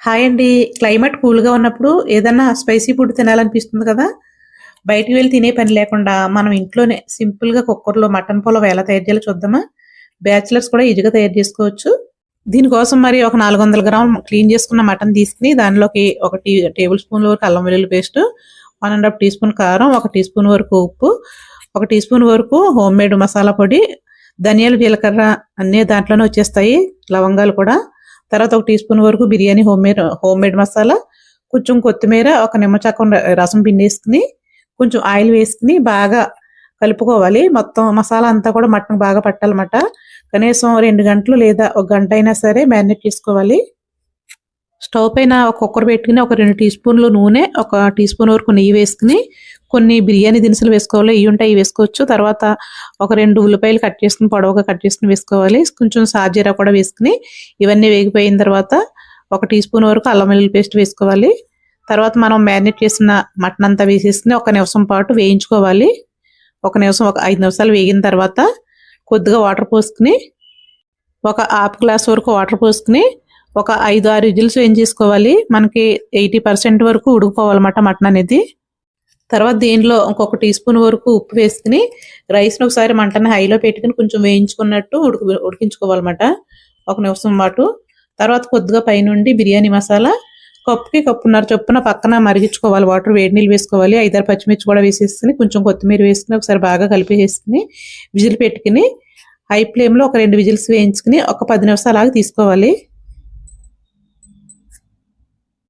Hi అండి. Climate కూల్‌గా ఉన్నప్పుడు ఏదన్నా స్పైసీ ఫుడ్ తినాలనిపిస్తుంది కదా! బయటికి వెళ్లి తినే పని లేకుండా మనం ఇంట్లోనే సింపుల్‌గా కుక్కర్‌లో మటన్ పులావ్ ఎలా తయారు చేయాలో చూద్దామా? బ్యాచిలర్స్ కూడా ఈజీగా తయారు చేసుకోవచ్చు. దీనికోసం మరి ఒక 400 గ్రాములు క్లీన్ చేసుకున్న మటన్ తీసుకొని దానిలోకి ఒక టేబుల్ స్పూన్‌ల వరకు అల్లం వెల్లుల్లి పేస్ట్, 1 ½ టీ స్పూన్ కారం, 1 టీ స్పూన్ వరకు ఉప్పు, 1 టీ స్పూన్ వరకు హోమ్‌మేడ్ మసాలా పొడి, ధనియాలు, జీలకర్ర అన్నీ దాంట్లోనే వచ్చేస్తాయి. లవంగాలు కూడా. తర్వాత 1 టీ స్పూన్ వరకు బిర్యానీ హోమ్‌మేడ్ మసాలా, కొంచెం కొత్తిమీర, ఒక నిమ్మచెక్క రసం పిండేసుకొని, కొంచెం ఆయిల్ వేసుకొని బాగా కలుపుకోవాలి. మొత్తం మసాలా అంతా కూడా మటన్‌కి బాగా పట్టాలన్నమాట. కనీసం 2 గంటలు లేదా ఒక గంట అయినా సరే మ్యారినేట్ చేసుకోవాలి. స్టవ్ పైన ఒక కుక్కర్ పెట్టుకొని ఒక 2 టీ స్పూన్లు నూనె, ఒక టీ స్పూన్ వరకు నెయ్యి వేసుకొని, కొన్ని బిర్యానీ దినుసులు వేసుకోవాలి. ఇవి ఉంటే ఇవి వేసుకోవచ్చు. తర్వాత ఒక 2 ఉల్లిపాయలు కట్ చేసుకొని పొడవుగా కట్ చేసుకొని వేసుకోవాలి. కొంచెం సాజీరా కూడా వేసుకొని ఇవన్నీ వేగిపోయిన తర్వాత ఒక టీ స్పూన్ వరకు అల్లం వెల్లుల్లి పేస్ట్ వేసుకోవాలి. తర్వాత మనం మ్యారినేట్ చేసిన మటన్ అంతా వేసేసుకొని ఒక నిమిషం పాటు వేయించుకోవాలి. ఒక 5 నిమిషాలు వేగిన తర్వాత కొద్దిగా వాటర్ పోసుకొని, ఒక హాఫ్ గ్లాస్ వరకు వాటర్ పోసుకొని ఒక 5, 6 విజిల్స్ వేయించేసుకోవాలి. మనకి 80% వరకు ఉడికిపోవాలన్నమాట మటన్ అనేది. తర్వాత దీనిలో ఇంకొక టీ స్పూన్ వరకు ఉప్పు వేసుకుని రైస్‌ని ఒకసారి మంటని హైలో పెట్టుకొని కొంచెం వేయించుకున్నట్టు ఉడికించుకోవాలన్నమాట. ఒక నిమిషం పాటు. తర్వాత కొద్దిగా పైనుండి బిర్యానీ మసాలా కప్పుకి కప్పున్నర చొప్పున పక్కన మరిగించుకోవాలి. వాటర్ వేడి నీళ్ళు వేసుకోవాలి. 5, 6 పచ్చిమిర్చి కూడా వేసేసుకొని కొంచెం కొత్తిమీర వేసుకొని ఒకసారి బాగా కలిపేసుకొని విజిల్ పెట్టుకుని హై ఫ్లేమ్‌లో ఒక 2 విజిల్స్ వేయించుకొని ఒక 10 నిమిషాలు ఆగి తీసుకోవాలి.